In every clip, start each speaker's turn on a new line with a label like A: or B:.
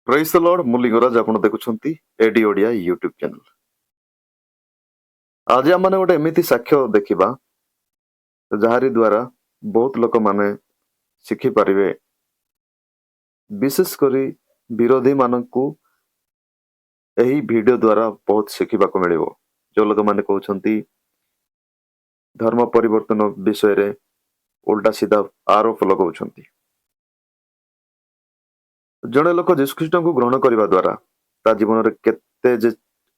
A: ପ୍ରେଜ୍ ଦ ଲର୍ଡ। ମୁଁ ଲିଙ୍ଗରାଜ, ଆପଣ ଦେଖୁଛନ୍ତି ଏଡି ଓଡିଆ ୟୁଟ୍ୟୁବ ଚ୍ୟାନେଲ। ଆଜି ଆମେ ଗୋଟେ ଏମିତି ସାକ୍ଷ୍ୟ ଦେଖିବା ଯାହାରି ଦ୍ୱାରା ବହୁତ ଲୋକମାନେ ଶିଖିପାରିବେ, ବିଶେଷ କରି ବିରୋଧୀ ମାନଙ୍କୁ ଏହି ଭିଡିଓ ଦ୍ୱାରା ବହୁତ ଶିଖିବାକୁ ମିଳିବ। ଯୋଉ ଲୋକମାନେ କହୁଛନ୍ତି ଧର୍ମ ପରିବର୍ତ୍ତନ ବିଷୟରେ ଉଲ୍ଟା ସିଧା ଆରୋପ ଲଗାଉଛନ୍ତି। ଜଣେ ଲୋକ ଯୀଶୁଖ୍ରୀଷ୍ଟଙ୍କୁ ଗ୍ରହଣ କରିବା ଦ୍ୱାରା ତା ଜୀବନରେ କେତେ ଯେ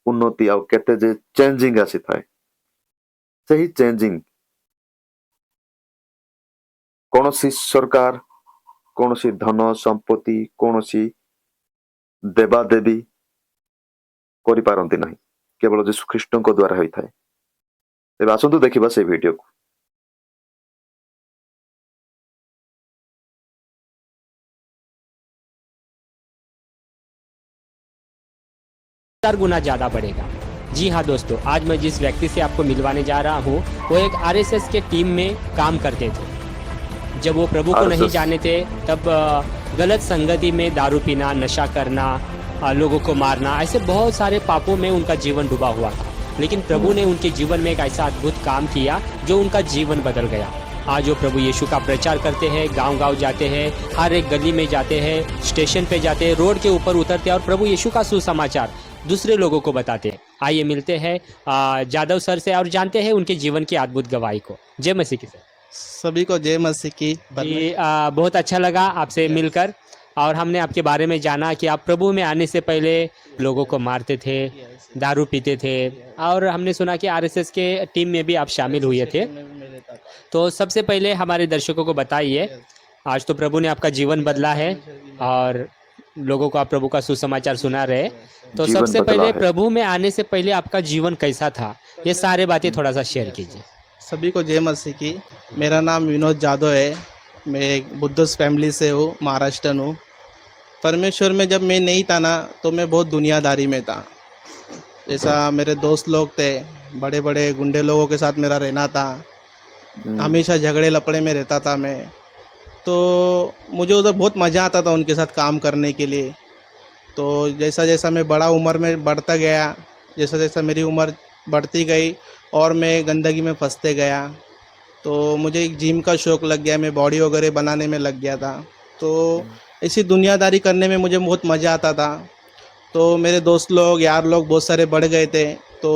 A: ଉନ୍ନତି ଆଉ କେତେ ଯେ ଚେଞ୍ଜିଂ ଆସିଥାଏ, ସେହି ଚେଞ୍ଜିଂ କୌଣସି ସରକାର, କୌଣସି ଧନ ସମ୍ପତ୍ତି, କୌଣସି ଦେବାଦେବୀ କରିପାରନ୍ତି ନାହିଁ, କେବଳ ଯୀଶୁଖ୍ରୀଷ୍ଟଙ୍କ ଦ୍ୱାରା ହୋଇଥାଏ। ତେବେ ଆସନ୍ତୁ ଦେଖିବା ସେହି ଭିଡିଓକୁ।
B: गुना ज़्यादा बढ़ेगा। जी हाँ दोस्तों, आज मैं जिस व्यक्ति से आपको मिलवाने जा रहा हूँ वो एक आरएसएस के टीम में काम करते थे। जब वो प्रभु को नहीं जाने थे तब गलत संगति में दारू पीना, नशा करना, लोगों को मारना, ऐसे बहुत सारे पापों में उनका जीवन डूबा हुआ था। लेकिन प्रभु ने उनके जीवन में एक ऐसा अद्भुत काम किया जो उनका जीवन बदल गया। आज वो प्रभु यीशु का प्रचार करते हैं, गांव-गांव जाते हैं, हर एक गली में जाते हैं, स्टेशन पे जाते हैं, रोड के ऊपर उतरते हैं और प्रभु यीशु का सुसमाचार दूसरे लोगों को बताते हैं। आइए मिलते हैं जादव सर से और जानते हैं उनके जीवन की अद्भुत गवाही को। जय मसीह की। सर
C: सभी को जय मसीह की।
B: बहुत अच्छा लगा आपसे मिलकर, और हमने आपके बारे में जाना कि आप प्रभु में आने से पहले लोगों को मारते थे, दारू पीते थे, और हमने सुना कि आरएसएस के टीम में भी आप शामिल हुए थे। तो सबसे पहले हमारे दर्शकों को बताइए, आज तो प्रभु ने आपका जीवन बदला है और लोगों को आप प्रभु का सुसमाचार सुना रहे। तो सबसे पहले प्रभु में आने से पहले आपका जीवन कैसा था, ये सारे बातें थोड़ा सा शेयर कीजिए।
C: सभी को जय मसीह की। मेरा नाम विनोद जादव है। मैं एक बुद्धिस्ट फैमिली से हूँ, महाराष्ट्र हूँ। परमेश्वर में जब मैं नहीं था ना, तो मैं बहुत दुनियादारी में था। जैसा मेरे दोस्त लोग थे, बड़े बड़े गुंडे लोगों के साथ मेरा रहना था, हमेशा झगड़े लपड़े में रहता था मैं। तो मुझे उधर बहुत मज़ा आता था उनके साथ काम करने के लिए। तो जैसा जैसा मैं बड़ा उम्र में बढ़ता गया, जैसा जैसा मेरी उम्र बढ़ती गई और मैं गंदगी में फंसते गया, तो मुझे एक जिम का शौक़ लग गया, मैं बॉडी वगैरह बनाने में लग गया था। तो ऐसी दुनियादारी करने में मुझे बहुत मज़ा आता था। तो मेरे दोस्त लोग, यार लोग बहुत सारे बढ़ गए थे। तो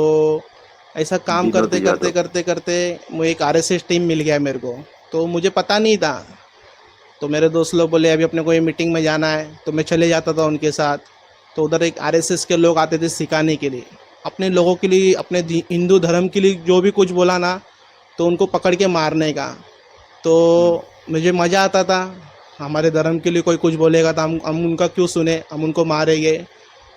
C: ऐसा काम करते करते करते करते मुझे एक आरएसएस टीम मिल गया मेरे को। तो मुझे पता नहीं था। तो मेरे दोस्त लोग बोले अभी अपने को ये मीटिंग में जाना है, तो मैं चले जाता था उनके साथ। तो उधर एक आरएसएस के लोग आते थे सिखाने के लिए, अपने लोगों के लिए, अपने हिंदू धर्म के लिए जो भी कुछ बोला ना, तो उनको पकड़ के मारने का। तो मुझे मज़ा आता था। हमारे धर्म के लिए कोई कुछ बोलेगा तो हम उनका क्यों सुने, हम उनको मारेंगे।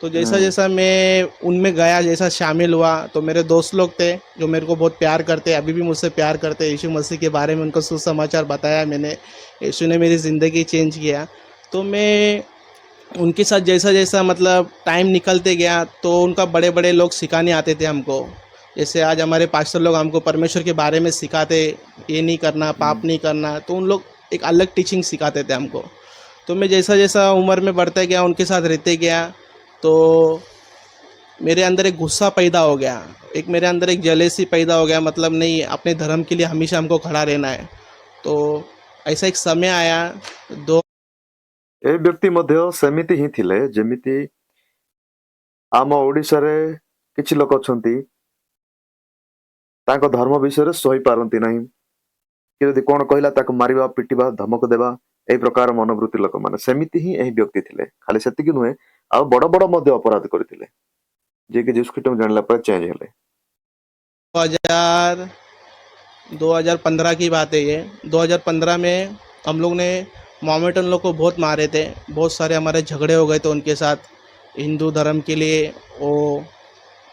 C: तो जैसा जैसा मैं उनमें गया, जैसा शामिल हुआ, तो मेरे दोस्त लोग थे जो मेरे को बहुत प्यार करते, अभी भी मुझसे प्यार करते। यीशु मसीह के बारे में उनको सुसमाचार बताया मैंने, यीशु ने मेरी ज़िंदगी चेंज किया। तो मैं उनके साथ जैसा जैसा मतलब टाइम निकलते गया, तो उनका बड़े बड़े लोग सिखाने आते थे हमको। जैसे आज हमारे पास्टर लोग हमको परमेश्वर के बारे में सिखाते, ये नहीं करना, पाप नहीं करना। तो उन लोग एक अलग टीचिंग सिखाते थे हमको। तो मैं जैसा जैसा उम्र में बढ़ता गया, उनके साथ रहते गया, तो मेरे अंदर एक गुस्सा पैदा हो गया, एक मेरे अंदर एक जलेसी पैदा हो गया। मतलब नहीं, अपने धर्म के लिए हमेशा हमको खड़ा रहना है। तो ऐसा एक समय आया।
A: ए व्यक्ति मध्य सेमिति ही थिले जेमिति आम ओडिशा रे किछि लोक अछंती ताको धर्म विषय रे सही पारंती नाही, कि यदि कोन कहला ताको मारिबा, पिटिबा, धमक देबा, ए प्रकार मनोवृत्ति लोक माने सेमिति ही एही व्यक्ति थिले। खाली सेतिकि नुहे, आ बड़ बड़ मध्य अपराध करथिले, जे कि जीसस ख्रीष्ट जानला पर चेंज हेले।
C: 2015 की बात है ये। 2015 में हम लोग ने मोहम्मदन लोग को बहुत मारे थे। बहुत सारे हमारे झगड़े हो गए थे उनके साथ, हिंदू धर्म के लिए। वो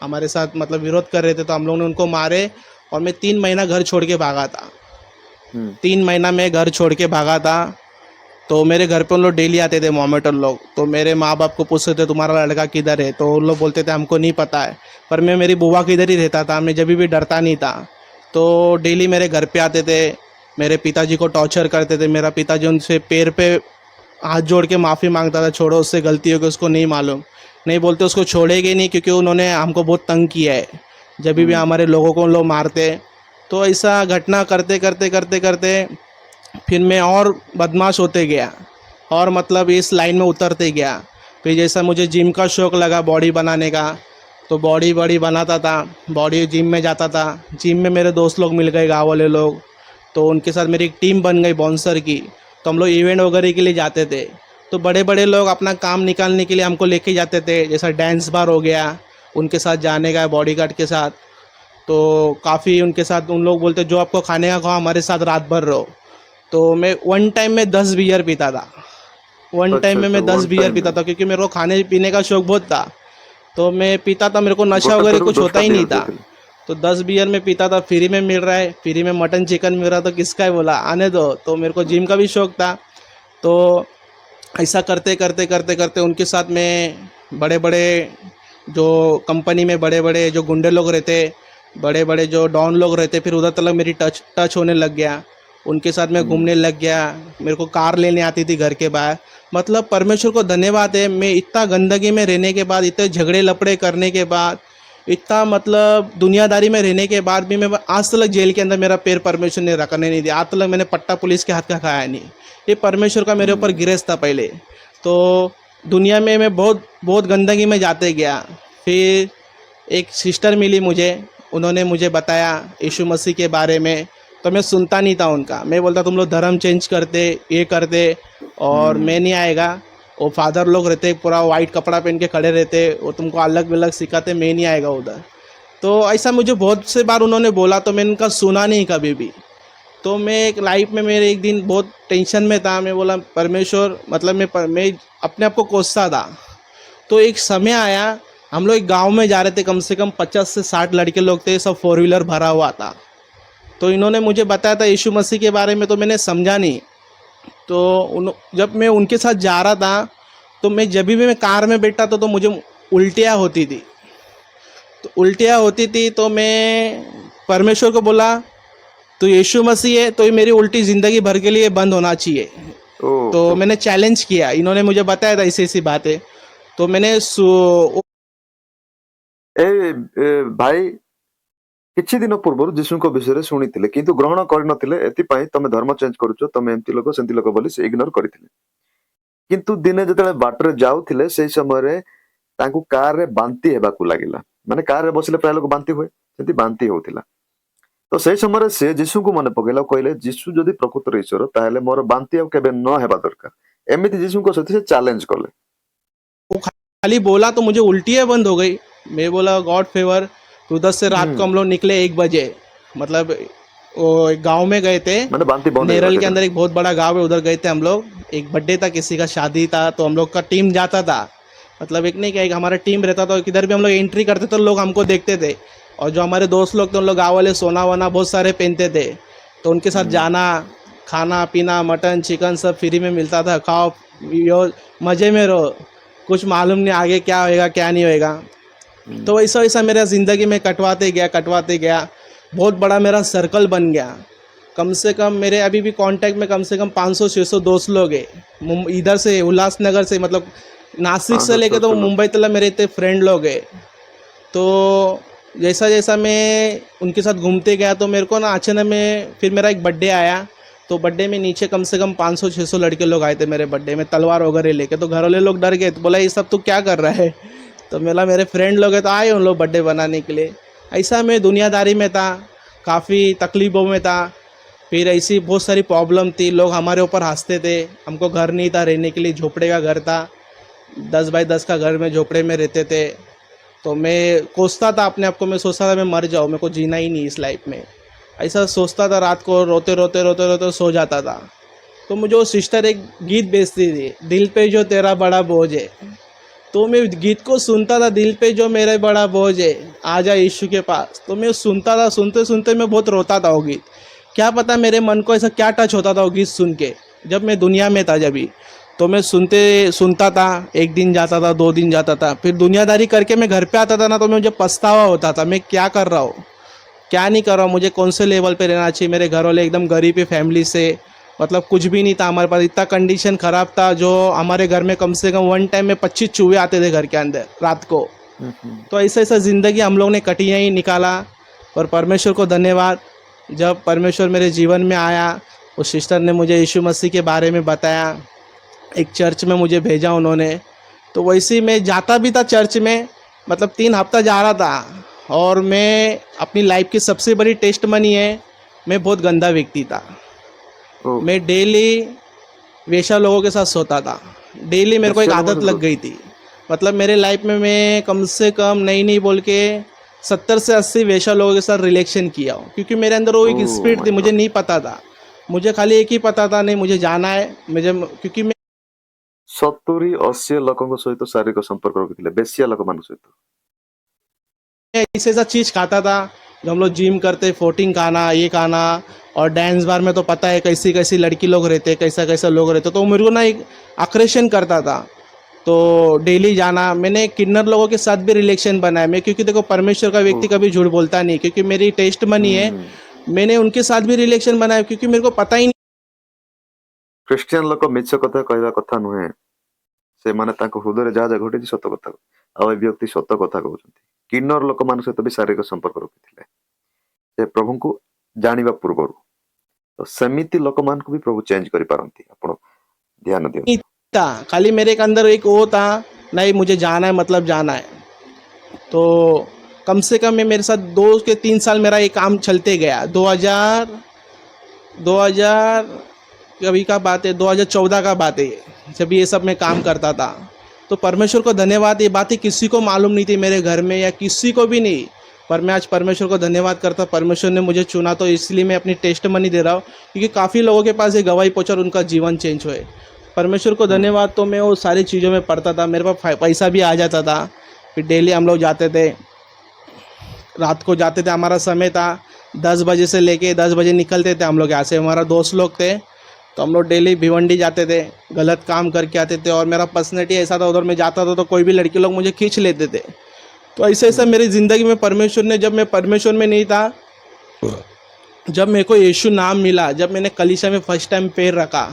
C: हमारे साथ मतलब विरोध कर रहे थे, तो हम लोग ने उनको मारे। और मैं 3 महीना घर छोड़ के भागा था। 3 महीना में घर छोड़ के भागा था। तो मेरे घर पे उन लोग डेली आते थे मोहम्मदन लोग। तो मेरे माँ बाप को पूछते थे तुम्हारा लड़का किधर है, तो उन लोग बोलते थे हमको नहीं पता है। पर मैं मेरी बुआ के इधर ही रहता था, मैं जब भी डरता नहीं था। तो डेली मेरे घर पे आते थे, मेरे पिताजी को टॉर्चर करते थे। मेरा पिताजी उनसे पैर पे हाथ जोड़ के माफ़ी मांगता था, छोड़ो उससे गलती हो गई, उसको नहीं मालूम, नहीं बोलते उसको छोड़ेंगे नहीं, क्योंकि उन्होंने हमको बहुत तंग किया है, जब भी हमारे लोगों को उन लोग मारते। तो ऐसा घटना करते करते करते करते फिर मैं और बदमाश होते गया, और मतलब इस लाइन में उतरते गया। फिर जैसा मुझे जिम का शौक़ लगा, बॉडी बनाने का, तो बॉडी बॉडी बनाता था, बॉडी जिम में जाता था। जिम में मेरे दोस्त लोग मिल गए, गाँव वाले लोग, तो उनके साथ मेरी एक टीम बन गई बाउंसर की। तो हम लोग इवेंट वगैरह के लिए जाते थे, तो बड़े बड़े लोग अपना काम निकालने के लिए हमको लेके जाते थे, जैसा डांस बार हो गया, उनके साथ जाने का, बॉडीगार्ड के साथ। तो काफ़ी उनके साथ उन लोग बोलते जो आपको खाने का खाओ, हमारे साथ रात भर रहो। तो मैं वन टाइम में 10 बियर पीता था, वन टाइम
A: अच्छा
C: में
A: अच्छा,
C: मैं 10
A: वन
C: बियर
A: टाइम
C: पीता
A: में
C: था, क्योंकि मेरे को खाने पीने का शौक बहुत था। तो मैं पीता था, मेरे को नशा
A: गोटे
C: वगैरह
A: थरु
C: कुछ होता
A: 10टा
C: ही
A: बियर
C: नहीं था।
A: पिउथिले।
C: तो 10 बियर में पीता था, फ्री में मिल रहा है, फ्री में मटन चिकन मिल रहा, तो किसका है, बोला आने दो। तो मेरे को जिम का भी शौक था। तो ऐसा करते करते करते करते उनके साथ में बड़े बड़े जो कंपनी में बड़े बड़े जो गुंडे लोग रहते, बड़े बड़े जो डॉन लोग रहते, फिर उधर तक मेरी टच होने लग गया। उनके साथ मैं घूमने लग गया, मेरे को कार लेने आती थी घर के बाहर। मतलब परमेश्वर को धन्यवाद है, मैं इतना गंदगी में रहने के बाद, इतने झगड़े लपड़े करने के बाद, इतना मतलब दुनियादारी में रहने के बाद भी, मैं आज तक जेल के अंदर मेरा पैर परमेश्वर ने रखने नहीं दिया। आज तक मैंने पट्टा पुलिस के हाथ का खाया नहीं। ये परमेश्वर का मेरे ऊपर गिरस था पहले। तो दुनिया में मैं बहुत बहुत गंदगी में जाते गया। फिर एक सिस्टर मिली मुझे, उन्होंने मुझे बताया यीशु मसीह के बारे में। तो मैं सुनता नहीं था उनका, मैं बोलता तुम लोग धर्म चेंज करते, ये करते, और मैं नहीं आएगा। वो फादर लोग रहते, पूरा वाइट कपड़ा पहन के खड़े रहते, वो तुमको अलग अलग सिखाते, मैं नहीं आएगा उधर। तो ऐसा मुझे बहुत से बार उन्होंने बोला, तो मैंने उनका सुना नहीं कभी भी। तो मैं एक लाइफ में मेरे एक दिन बहुत टेंशन में था, मैं बोला परमेश्वर, मतलब मैं अपने आप को कोसता था। तो एक समय आया, हम लोग एक गांव में जा रहे थे, कम से कम 50 से 60 लड़के लोग थे, सब 4 व्हीलर भरा हुआ था। तो इन्होंने मुझे बताया था यीशु मसीह के बारे में, तो मैंने समझा नहीं। तो जब मैं उनके साथ जा रहा था, तो मैं जब भी मैं कार में बैठा था, तो मुझे उल्टियाँ होती थी। तो उल्टियाँ होती थी, तो मैं परमेश्वर को बोला, तो यीशु मसीह है, तो ये मेरी उल्टी ज़िंदगी भर के लिए बंद होना चाहिए।
A: ओ
C: तो मैंने चैलेंज किया, इन्होंने मुझे बताया था ऐसी ऐसी बातें। तो मैंने
A: भाई किछि दिन पूर्व जीशुଙ୍କ विषय शुणी किंतु ग्रहण करनथिले एतिपाई तमे धर्म चेंज करूछ तमे एमती लोक सेंती लोक बोली से इग्नोर करथिले किंतु दिने जतले बाटरे जाउथिले सेही समय रे तांकु कार रे बांती हेबाकू लागिला माने कार रे बसिले प्राय लोक बांती होय सेंती बांती होथिला तो सेही समय रे से जीशुଙ୍କୁ मने पकेला कहले जीशु जदि प्रकृतर ईश्वर ताहेले मोर बांती अब केबे न हेबा दरकार एमिति जीशुଙ୍କ सहित से चैलेंज कले
C: वो खाली बोला तो मुझे उल्टियाँ बंद हो गई। मैं बोला गॉड फेवर। तो उधर से रात को हम लोग निकले 1 बजे, मतलब वो एक गांव में गए थे,
A: माने बांती बंद
C: नेरल के अंदर एक बहुत बड़ा गांव है, उधर गए थे हम लोग। एक बर्थडे था, किसी का शादी था, तो हम लोग का टीम जाता था। मतलब एक नहीं क्या, एक हमारा टीम रहता था, किधर भी हम लोग एंट्री करते तो लोग हमको देखते थे। और जो हमारे दोस्त लोग थे, उन लोग गाँव वाले सोना वोना बहुत सारे पहनते थे, तो उनके साथ जाना, खाना पीना, मटन चिकन सब फ्री में मिलता था। खाओ पियो, मज़े में रहो, कुछ मालूम नहीं आगे क्या होएगा क्या नहीं होएगा। तो वैसा वैसा मेरा ज़िंदगी में कटवाते गया। बहुत बड़ा मेरा सर्कल बन गया। कम से कम मेरे अभी भी कांटेक्ट में कम से कम 500-600 दोस्त लोग हैं इधर से, उल्लासनगर से, मतलब नासिक से लेके तो मुंबई तक मेरे इतने फ्रेंड लोग हैं। तो जैसा जैसा मैं उनके साथ घूमते गया, तो मेरे को ना अचानक में फिर मेरा एक बर्थडे आया। तो बर्थडे में नीचे कम से कम 500-600 लड़के लोग आए थे मेरे बर्थडे में, तलवार वगैरह लेके। तो घर वाले लोग डर गए, तो बोला ये सब तू क्या कर रहा है। तो मेरे फ्रेंड लोग हैं, तो आए उन लोग बर्थडे बनाने के लिए। ऐसा मैं दुनियादारी में था, काफ़ी तकलीफ़ों में था। फिर ऐसी बहुत सारी प्रॉब्लम थी, लोग हमारे ऊपर हंसते थे। हमको घर नहीं था रहने के लिए, झोपड़े का घर था, 10 बाई 10 का घर में झोपड़े में रहते थे। तो मैं कोसता था अपने आप को, मैं सोचता था मैं मर जाऊँ, मेरे को जीना ही नहीं इस लाइफ में। ऐसा सोचता था, रात को रोते रोते रोते रोते सो जाता था। तो मुझे वो सिस्टर एक गीत भेजती थी, दिल पे जो तेरा बड़ा बोझ है। तो मैं गीत को सुनता था, दिल पे जो मेरा बड़ा बोझ है, आजा यीशु के पास। तो मैं सुनता था, सुनते सुनते मैं बहुत रोता था वो गीत। क्या पता मेरे मन को ऐसा क्या टच होता था वो गीत सुन के, जब मैं दुनिया में था जब भी। तो मैं सुनता था, 1 दिन जाता था, 2 दिन जाता था, फिर दुनियादारी करके मैं घर पे आता था ना, तो मुझे पछतावा होता था, मैं क्या कर रहा हूँ, क्या नहीं कर रहा हूँ, मुझे कौन से लेवल पे रहना चाहिए। मेरे घर वाले एकदम गरीब फैमिली से, मतलब कुछ भी नहीं था हमारे पास, इतना कंडीशन ख़राब था जो हमारे घर में कम से कम वन टाइम में 25 चूहे आते थे घर के अंदर रात को। तो ऐसा ऐसा ज़िंदगी हम लोग ने कटिया ही निकाला। और परमेश्वर को धन्यवाद, जब परमेश्वर मेरे जीवन में आया, उस सिस्टर ने मुझे यीशु मसीह के बारे में बताया, एक चर्च में मुझे भेजा उन्होंने। तो वैसे ही मैं जाता भी था चर्च में, मतलब 3 हफ्ता जा रहा था। और मैं अपनी लाइफ की सबसे बड़ी टेस्ट मनी है, मैं बहुत गंदा व्यक्ति था।
A: ओ,
C: मैं डेली वेश्या लोगों के साथ सोता था। डेली मेरे को एक
A: वेश्या लोगों
C: आदत
A: के
C: लग
A: साथ?
C: गई थी। मतलब मेरे लाइफ में मैं कम से कम नहीं बोल के 70 से 80 वेश्या लोगों के साथ रिलेशन किया हूँ, क्योंकि मेरे अंदर वो एक
A: ओह
C: स्पिरिट
A: माय
C: थी, मुझे
A: गॉड।
C: नहीं पता था। मुझे खाली एक ही पता था, नहीं मुझे जाना है मुझे, क्योंकि मैं
A: 70-80 ଲୋକଙ୍କ ସହିତ ଶାରୀରିକ ସମ୍ପର୍କ ରଖିଥିଲେ ବେଶ୍ୟା ଲୋକମାନଙ୍କ ସହିତ।
C: ऐसे ऐसा चीज़ खाता था। जो हम लोग जिम करते, 14 खाना, ये खाना, और डांस बार में तो पता है कैसी कैसी लड़की लोग रहते, कैसा कैसा लोग रहते, तो मेरे को ना एक आकर्षण करता था। तो डेली जाना, मैंने किन्नर लोगों के साथ भी रिलेशन बनाया मैं, क्योंकि देखो परमेश्वर का व्यक्ति
A: ओहो।
C: कभी झूठ बोलता नहीं, क्योंकि मेरी टेस्ट मनी है।
A: ହୁଁ।
C: मैंने उनके साथ भी रिलेशन बनाया, क्योंकि मेरे को पता ही नहीं।
A: ଖ୍ରୀଷ୍ଟିଆନ ଲୋକ ମିଛ କଥା କହିବା କଥା ନୁହେଁ, ସେମାନେ ତାଙ୍କ ହୃଦୟରେ ଯାହା ଯାହା ଘଟିଛି ସତ କଥା, ଆଉ ଏ ବ୍ୟକ୍ତି ସତ କଥା କହୁଛନ୍ତି। କିନ୍ନର ଲୋକମାନଙ୍କ ସହିତ ବି ଶାରୀରିକ ସମ୍ପର୍କ ରଖିଥିଲେ ସେ ପ୍ରଭୁଙ୍କୁ ଜାଣିବା ପୂର୍ବରୁ। ତ ସେମିତି ଲୋକମାନଙ୍କୁ ବି ପ୍ରଭୁ ଚେଞ୍ଜ କରିପାରନ୍ତି, ଆପଣ ଧ୍ୟାନ ଦିଅନ୍ତୁ।
C: था खाली मेरे के अंदर एक वो था, नहीं मुझे जाना है, मतलब जाना है। तो कम से कम मेरे साथ 2 के 3 साल मेरा ये काम चलते गया। 2000 अभी का बात है, 2014 का बात है ये, जब ये सब मैं काम करता था। तो परमेश्वर को धन्यवाद, ये बातें किसी को मालूम नहीं थी मेरे घर में या किसी को भी नहीं। पर मैं आज परमेश्वर को धन्यवाद करता, परमेश्वर ने मुझे चुना, तो इसलिए मैं अपनी टेस्ट मनी दे रहा हूँ, क्योंकि काफ़ी लोगों के पास ये गवाही पहुँचा और उनका जीवन चेंज हुए। परमेश्वर को धन्यवाद। तो मैं वो सारी चीज़ों में पढ़ता था, मेरे पास पैसा भी आ जाता था। फिर डेली हम लोग जाते थे, रात को जाते थे, हमारा समय था 10 बजे से लेके 10 बजे निकलते थे हम लोग यहाँ से। हमारा दोस्त लोग थे, तो हम लोग डेली भिवंडी जाते थे, गलत काम करके आते थे। और मेरा पर्सनैलिटी ऐसा था, उधर में जाता था तो कोई भी लड़के लोग मुझे खींच लेते थे। तो ऐसे ऐसा मेरी ज़िंदगी में परमेश्वर ने, जब मैं परमेश्वर में नहीं था, जब मेरे को यीशु नाम मिला, जब मैंने कलीसिया में फर्स्ट टाइम पैर रखा,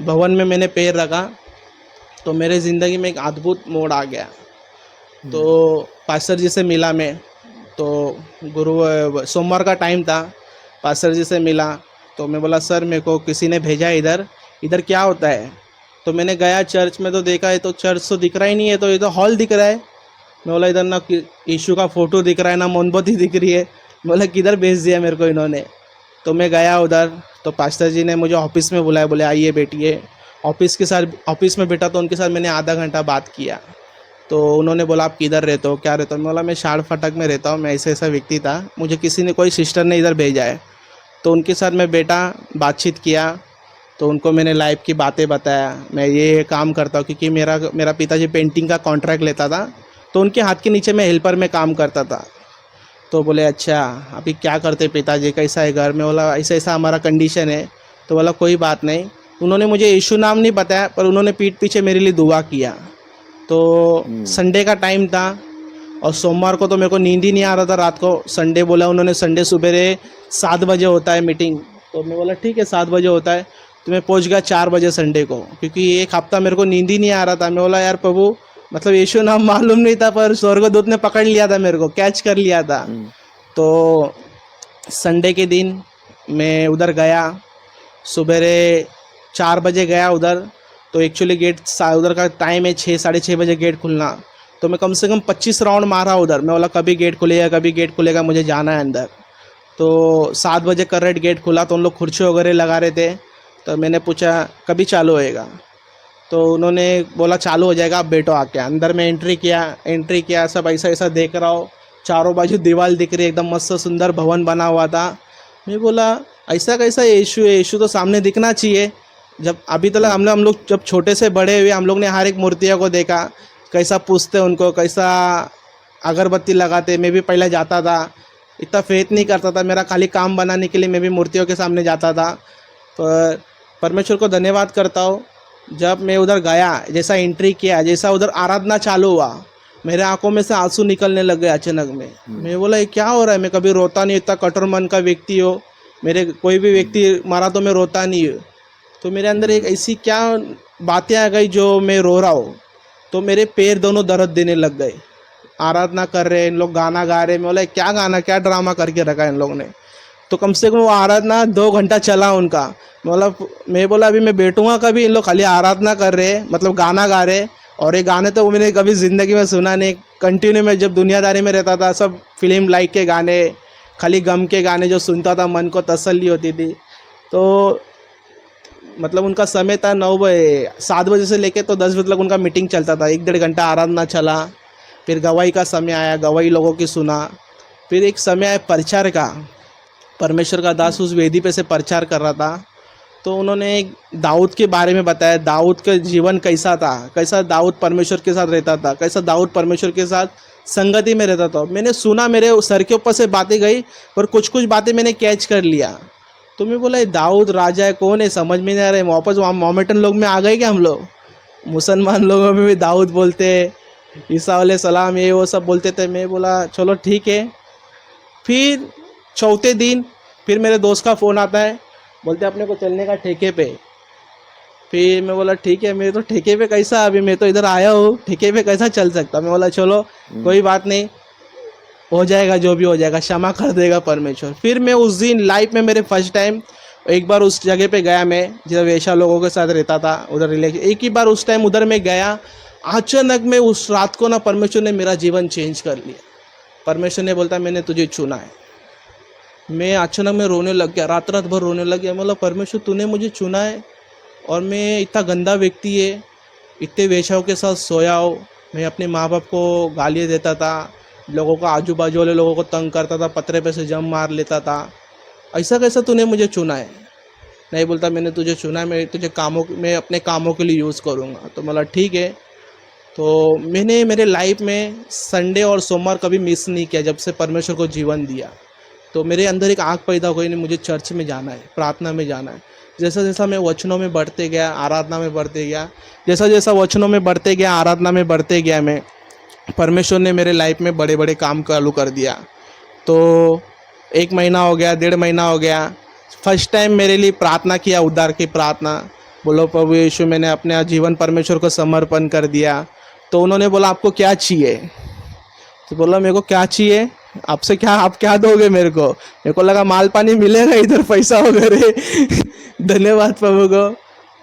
C: भवन में मैंने पैर रखा, तो मेरे ज़िंदगी में एक अद्भुत मोड़ आ गया। तो पास्टर जी से मिला मैं, तो सोमवार का टाइम था, पास्टर जी से मिला। तो मैं बोला सर मेरे को किसी ने भेजा है इधर, इधर क्या होता है? तो मैंने गया चर्च में, तो देखा है तो चर्च तो दिख रहा ही नहीं है, तो ये तो हॉल दिख रहा है। मैं बोला इधर ना यीशु का फ़ोटो दिख रहा है, ना मोमबत्ती दिख रही है। मैं बोला किधर भेज दिया मेरे को इन्होंने। तो मैं गया उधर, तो पास्टर जी ने मुझे ऑफिस में बुलाया, बोले आइए बैठिए। ऑफिस में बैठा, तो उनके साथ मैंने आधा घंटा बात किया। तो उन्होंने बोला आप किधर रहते हो, क्या रहते हो? मैं बोला मैं शाड़ फाटक में रहता हूँ, मैं ऐसे ऐसा व्यक्ति था, मुझे किसी ने, कोई सिस्टर ने इधर भेजा है। तो उनके साथ मैं बैठा, बातचीत किया। तो उनको मैंने लाइफ की बातें बताया, मैं ये काम करता हूँ, क्योंकि मेरा पिताजी पेंटिंग का कॉन्ट्रैक्ट लेता था, तो उनके हाथ के नीचे मैं हेल्पर में काम करता था। तो बोले अच्छा अभी क्या करते पिताजी, कैसा है घर में? बोला ऐसा ऐसा हमारा कंडीशन है। तो बोला कोई बात नहीं। उन्होंने मुझे यीशु नाम नहीं बताया, पर उन्होंने पीठ पीछे मेरे लिए दुआ किया। तो संडे का टाइम था, और सोमवार को तो मेरे को नींद ही नहीं आ रहा था रात को। संडे बोला उन्होंने, संडे सुबह 7 बजे होता है मीटिंग। तो मैं बोला ठीक है 7 बजे होता है। तो मैं पहुंच गया 4 बजे संडे को, क्योंकि एक हफ्ता मेरे को नींद ही नहीं आ रहा था। मैं बोला यार प्रभु, मतलब यीशु नाम मालूम नहीं था, पर स्वर्गदूत ने पकड़ लिया था, मेरे को कैच कर लिया था। तो संडे के दिन मैं उधर गया, सुबह 4 बजे गया उधर। तो एक्चुअली गेट उधर का टाइम है 6 साढ़े 6 बजे गेट खुलना। तो मैं कम से कम 25 राउंड मारा उधर। मैं बोला कभी गेट खुलेगा, कभी गेट खुलेगा, मुझे जाना है अंदर। तो 7 बजे करेक्ट गेट खुला, तो उन लोग कुर्सी वगैरह लगा रहे थे। तो मैंने पूछा कभी चालू होएगा? तो उन्होंने बोला चालू हो जाएगा, आप बैठो आके। अंदर में एंट्री किया, सब ऐसा ऐसा देख रहा हो, चारों बाजू दीवार दिख रही है, एकदम मस्त सुंदर भवन बना हुआ था। मैं बोला ऐसा कैसा यीशु है? यीशु तो सामने दिखना चाहिए। जब अभी तक हम लोग जब छोटे से बड़े हुए, हम लोग ने हर एक मूर्तियों को देखा, कैसा पूछते उनको, कैसा अगरबत्ती लगाते। मैं भी पहले जाता था, इतना फेथ नहीं करता था, मेरा खाली काम बनाने के लिए मैं भी मूर्तियों के सामने जाता था। पर परमेश्वर को धन्यवाद करता हूँ, जब मैं उधर गया, जैसा एंट्री किया, जैसा उधर आराधना चालू हुआ, मेरे आंखों में से आंसू निकलने लग गए अचानक में। मैं बोला ये क्या हो रहा है? मैं कभी रोता नहीं, इतना कठोर मन का व्यक्ति हो, मेरे कोई भी व्यक्ति मारा तो मैं रोता नहीं हूँ। तो मेरे अंदर एक ऐसी क्या बातें आ गई जो मैं रो रहा हूँ, तो मेरे पैर दोनों दर्द देने लग गए। आराधना कर रहे हैं इन लोग, गाना गा रहे हैं, मैं बोला क्या गाना, क्या ड्रामा करके रखा है इन लोगों ने। तो कम से कम वो आराधना 2 घंटा चला उनका। मतलब मैं बोला अभी मैं बैठूंगा कभी, इन लोग खाली आराधना कर रहे हैं, मतलब गाना गा रहे हैं। और ये गाने तो मैंने कभी ज़िंदगी में सुना नहीं। कंटिन्यू में जब दुनियादारी में रहता था, सब फिल्म लाइक के गाने, खाली गम के गाने जो सुनता था, मन को तसल्ली होती थी। तो मतलब उनका समय था 9 बजे, 7 बजे से लेके तो 10 बजे तक उनका मीटिंग चलता था। 1 डेढ़ घंटा आराधना चला, फिर गवाही का समय आया, गवाही लोगों की सुना। फिर एक समय आया प्रचार का, परमेश्वर का दास उस वेदी पे से प्रचार कर रहा था। तो उन्होंने एक दाऊद के बारे में बताया, दाऊद का जीवन कैसा था, कैसा दाऊद परमेश्वर के साथ रहता था, कैसा दाऊद परमेश्वर के साथ संगति में रहता था। मैंने सुना, मेरे सर के ऊपर से बातें गई, पर कुछ कुछ बातें मैंने कैच कर लिया। तो मैं बोला ये दाऊद राजा है, कौन है, समझ में नहीं आ रहा है। वापस वहाँ मोमेटन लोग में आ गए क्या हम लोग? मुसलमान लोगों में भी दाऊद बोलते, ईसा अलैहि सलाम ये वो सब बोलते थे। मैं बोला चलो ठीक है। फिर चौथे दिन फिर मेरे दोस्त का फ़ोन आता है, बोलते अपने को चलने का ठेके पे। फिर मैं बोला ठीक है, मैं तो ठेके पे कैसा, अभी मैं तो इधर आया हूँ, ठेके पे कैसा चल सकता। मैं बोला चलो कोई बात नहीं, हो जाएगा, जो भी हो जाएगा क्षमा कर देगा परमेश्वर। फिर मैं उस दिन लाइफ में मेरे फर्स्ट टाइम एक बार उस जगह पे गया, मैं जिधर वैसा लोगों के साथ रहता था उधर रिलेक्स, एक ही बार उस टाइम उधर मैं गया। अचानक में उस रात को ना परमेश्वर ने मेरा जीवन चेंज कर लिया। परमेश्वर ने बोलता मैंने तुझे चुना है। मैं अचानक में रोने लग गया, रात रात भर रोने लग गया। मतलब परमेश्वर तूने मुझे चुना है, और मैं इतना गंदा व्यक्ति है, इतने वेश्याओं के साथ सोया हो, मैं अपने माँ बाप को गालियाँ देता था, लोगों को आजू बाजू वाले लोगों को तंग करता था, पतरे पे से जम मार लेता था। ऐसा कैसा तूने मुझे चुना है? नहीं, बोलता मैंने तुझे चुना है, मैं तुझे मैं अपने कामों के लिए यूज़ करूँगा। तो बोला ठीक है। तो मैंने मेरे लाइफ में संडे और सोमवार कभी मिस नहीं किया जब से परमेश्वर को जीवन दिया। तो मेरे अंदर एक आग पैदा हो गई, नहीं मुझे चर्च में जाना है, प्रार्थना में जाना है। जैसा जैसा मैं वचनों में बढ़ते गया, आराधना में बढ़ते गया, जैसा जैसा वचनों में बढ़ते गया, आराधना में बढ़ते गया, मैं परमेश्वर ने मेरे लाइफ में बड़े बड़े काम चालू कर दिया। तो 1 महीना हो गया, 1.5 महीना हो गया, फर्स्ट टाइम मेरे लिए प्रार्थना किया, उद्धार की प्रार्थना। बोलो प्रभु यीशु मैंने अपने जीवन परमेश्वर को समर्पण कर दिया। तो उन्होंने बोला आपको क्या चाहिए? तो बोला मेरे को क्या चाहिए, आपसे क्या, आप क्या दोगे मेरे को? मेरे को लगा माल पानी मिलेगा इधर, पैसा वगैरह धन्यवाद प्रभु को।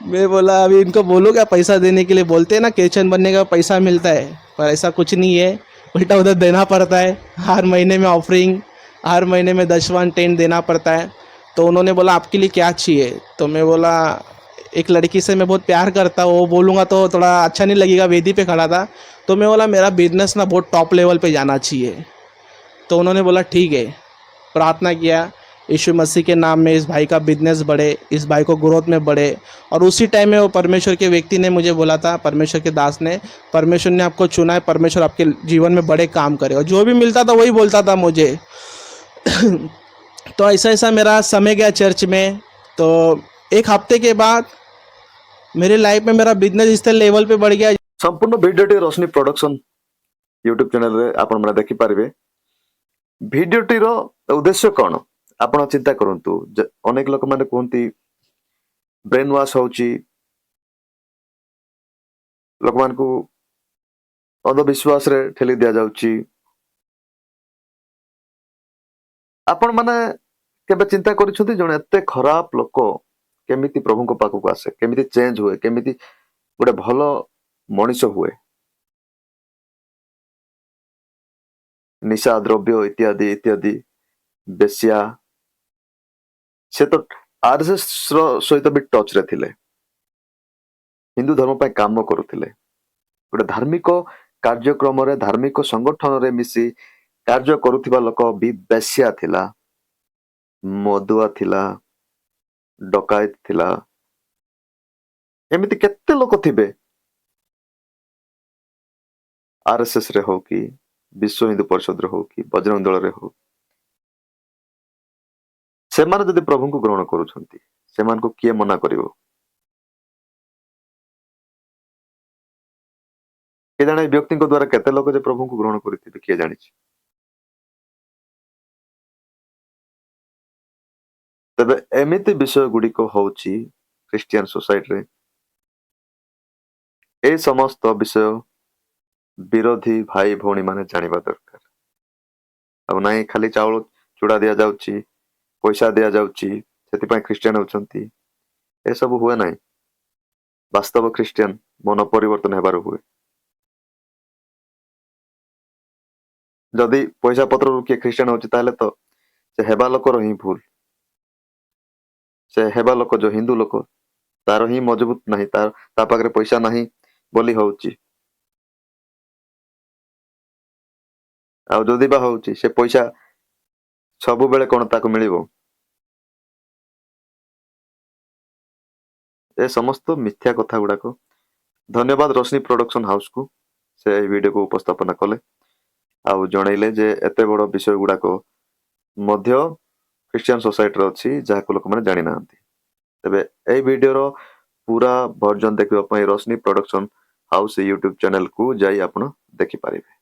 C: मैं बोला अभी इनको बोलो क्या पैसा देने के लिए, बोलते हैं ना क्रिश्चियन बनने का पैसा मिलता है, पर ऐसा कुछ नहीं है, उल्टा उधर देना पड़ता है। हर महीने में ऑफरिंग, हर महीने में 10-10 देना पड़ता है। तो उन्होंने बोला आपके लिए क्या चाहिए? तो मैं बोला एक लड़की से मैं बहुत प्यार करता हूँ, वो बोलूँगा तो थोड़ा अच्छा नहीं लगेगा, वेदी पे खड़ा था। तो मैं बोला मेरा बिजनेस ना बहुत टॉप लेवल पे जाना चाहिए। तो उन्होंने बोला ठीक है। प्रार्थना किया, यीशु मसीह के नाम में इस भाई का बिजनेस बढ़े, इस भाई को ग्रोथ में बढ़े। और उसी टाइम में वो परमेश्वर के व्यक्ति ने मुझे बोला था, परमेश्वर के दास ने, परमेश्वर ने आपको चुना है, परमेश्वर आपके जीवन में बड़े काम करे। और जो भी मिलता था वही बोलता था मुझे। तो ऐसा ऐसा मेरा समय गया चर्च में। तो एक हफ्ते के बाद मेरे लाइफ में मेरा बिजनेस इस लेवल पे बढ़ गया।
A: संपूर्ण भिडियोटी रोशनी प्रोडक्शन यूट्यूब चैनल रे आपण माने देखि पारिबे। भिडियोटी रो उद्देश्य कौन आपण चिंता करंतु। अनेक लोक माने कहती ब्रेन वाश होची, लोक मान को अंधविश्वास रे ठेली दिया जाउची। आपण माने केबे चिंता करिसथि जणे एते खराब लोक केमिति प्रभु को पाखु को आसे, केमिति चेंज हुए, केमिति गोटे भलो मनीष हुए? निशा द्रव्य इत्यादि इत्यादि, बेश्या, से तो आरएसएस सहित भी टच रे थिले, हिंदू धर्म पे काम करुथिले। गोटे धार्मिक कार्यक्रम रे, धार्मिक संगठन रे मिसी कार्य करुथिबा लोक भी बेश्या थिला, मदुआ थिला, डकायत थिला। एमिति केते लोक थिबे, आरएसएस रे हो कि विश्व हिंदू परिषद रे हो कि बजरंग दल रे हो, सेमाने जदि प्रभु को ग्रहण करूछंती, सेमान को किए मना करिवो? के जाने व्यक्ति को द्वारा केते लोक जे प्रभु को ग्रहण करिथिबे किए जानिछि। तबे एमिति विषय गुडी को होउछि ଖ୍ରୀଷ୍ଟିଆନ सोसाइटी ए समस्त विषय विरोधी भाई भौणी माने जानिबा दरकार। अब नाई खाली चाउल चूड़ा दिया जाउची पैसा दिया जाउची सेति ख्रीस्टियान होउचंती ए सब हुए नाही। वास्तव ख्रीस्टियान मन परिवर्तन हेबार हुए। जदि पैसा पत्र किए ख्रीस्टियान होची ताहले तो से हेबा लोकर ही भूल। से हेबा लोक जो हिंदू लोक तार ही मजबूत नहीं ता पाखरे पैसा नहीं बोली होउची। आ जदि बा होउची से पैसा सब बेले कोन ताको मिलिबो। ए समस्त मिथ्या कथा गुड़ाक। धन्यवाद रोशनी प्रोडक्शन हाउस को से ए वीडियो को उपस्थापन कले आउ जनइले जे एते बड़ विषय गुड़ाक मध्य ख्रीस्टियन सोसाइटी अच्छी जहाँ को लोक मैंने जानी ना। तेबे ए वीडियो रो पूरा वर्जन देखिबा पई रोशनी प्रोडक्शन हाउस यूट्यूब चैनल को जाई आपण देखि पारिबे।